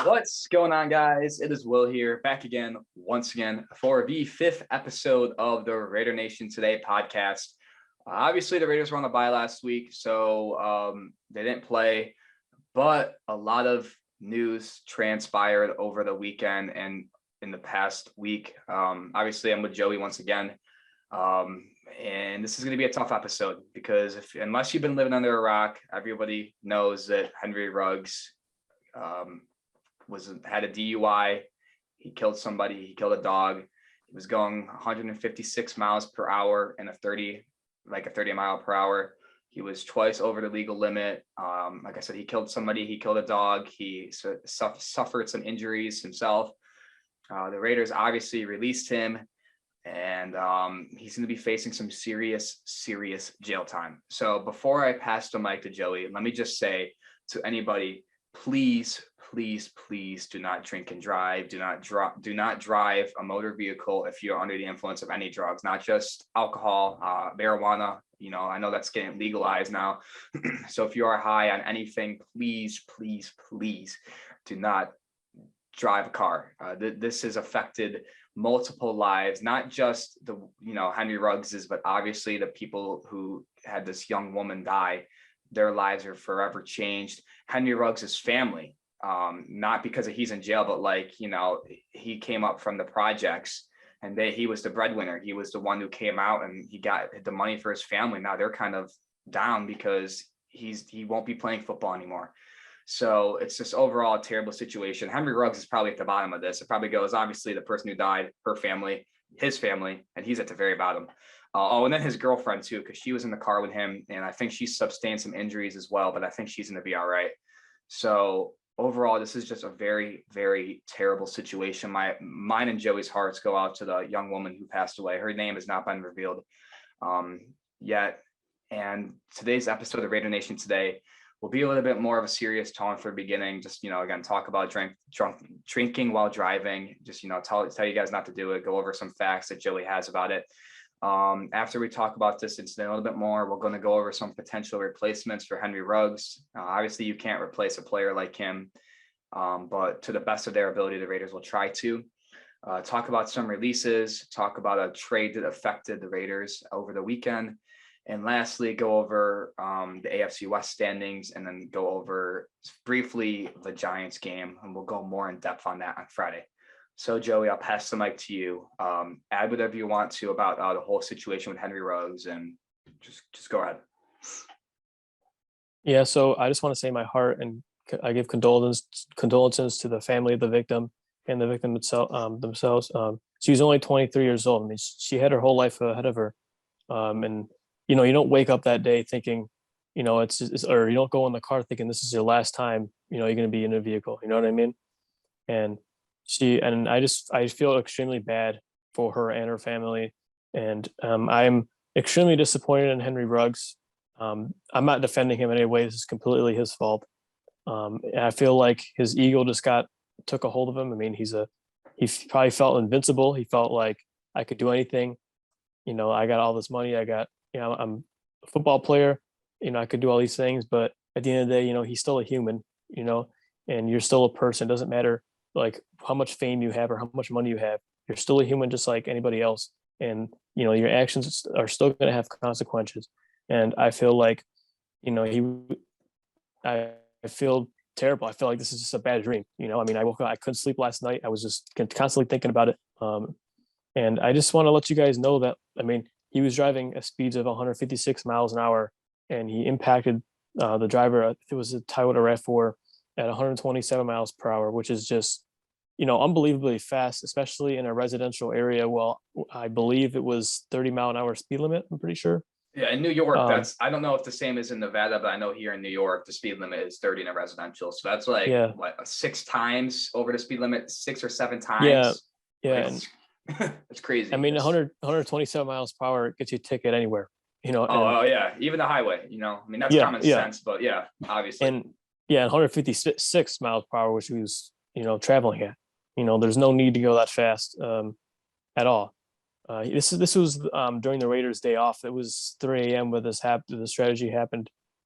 What's going on, guys? It is Will here, back again, once again, for the fifth episode of the Raider Nation Today podcast. Obviously, the Raiders were on the bye last week, so they didn't play, but a lot of news transpired over the weekend and in the past week. Obviously, I'm with Joey once again, and this is going to be a tough episode because unless you've been living under a rock, everybody knows that Henry Ruggs had a DUI. He killed somebody. He killed a dog. He was going 156 miles per hour in a 30 mile per hour. He was twice over the legal limit. Like I said, he killed somebody. He killed a dog. He suffered some injuries himself. The Raiders obviously released him, and he's going to be facing some serious jail time. So before I pass the mic to Joey, let me just say to anybody, please do not drink and drive. Do not drive a motor vehicle if you're under the influence of any drugs, not just alcohol, marijuana. I know that's getting legalized now. So if you are high on anything, please do not drive a car. This has affected multiple lives, not just the Henry Ruggs's, but obviously the people who had this young woman die. Their lives are forever changed. Henry Ruggs's family, not because he's in jail, but he came up from the projects and he was the breadwinner. He was the one who came out and he got the money for his family. Now they're kind of down because he won't be playing football anymore. So it's just overall a terrible situation. Henry Ruggs is probably at the bottom of this. It probably goes, obviously, the person who died, her family, his family, and he's at the very bottom. And then his girlfriend too, because she was in the car with him, and I think she sustained some injuries as well, but I think she's going to be all right. So overall, this is just a very, very terrible situation. Mine and Joey's hearts go out to the young woman who passed away. Her name has not been revealed yet. And today's episode of Raider Nation Today will be a little bit more of a serious tone for the beginning. Just, again, talk about drinking while driving. Just, tell you guys not to do it. Go over some facts that Joey has about it. After we talk about this incident a little bit more, we're going to go over some potential replacements for Henry Ruggs. Obviously, you can't replace a player like him, but to the best of their ability, the Raiders will try to. Talk about some releases, talk about a trade that affected the Raiders over the weekend, and lastly, go over the AFC West standings, and then go over briefly the Giants game, and we'll go more in depth on that on Friday. So, Joey, I'll pass the mic to you. Add whatever you want to about the whole situation with Henry Ruggs, and just go ahead. Yeah, so I just want to say my heart, and I give condolences to the family of the victim and the victim themselves. She was only 23 years old. I mean, she had her whole life ahead of her, and you don't wake up that day thinking, or you don't go in the car thinking this is your last time, you're going to be in a vehicle. You know what I mean? And I feel extremely bad for her and her family, and I'm extremely disappointed in Henry Ruggs. I'm not defending him in any way. This is completely his fault. I feel like his ego just took a hold of him. I mean, he probably felt invincible. He felt like I could do anything. I got all this money. I'm a football player. I could do all these things, but at the end of the day, he's still a human. And you're still a person. It doesn't matter like how much fame you have or how much money you have. You're still a human just like anybody else, and your actions are still going to have consequences. And I feel like I feel terrible. I feel like this is just a bad dream. I mean, I woke up, I couldn't sleep last night. I was just constantly thinking about it, and I just want to let you guys know that, I mean, he was driving at speeds of 156 miles an hour, and he impacted the driver. It was a Toyota RAV4 at 127 miles per hour, which is just unbelievably fast, especially in a residential area. Well, I believe it was 30-mile-an-hour speed limit, I'm pretty sure. Yeah, in New York, I don't know if the same is in Nevada, but I know here in New York, the speed limit is 30 in a residential. So that's like, what, 6 times over the speed limit, 6 or 7 times? Yeah. It's crazy. I mean, 127 miles per hour gets you a ticket anywhere, yeah. Even the highway, I mean, that's common sense, but yeah, obviously. And 156 miles per hour, which he was, traveling at. There's no need to go that fast at all. This was during the Raiders' day off. It was 3 a.m. when the strategy happened.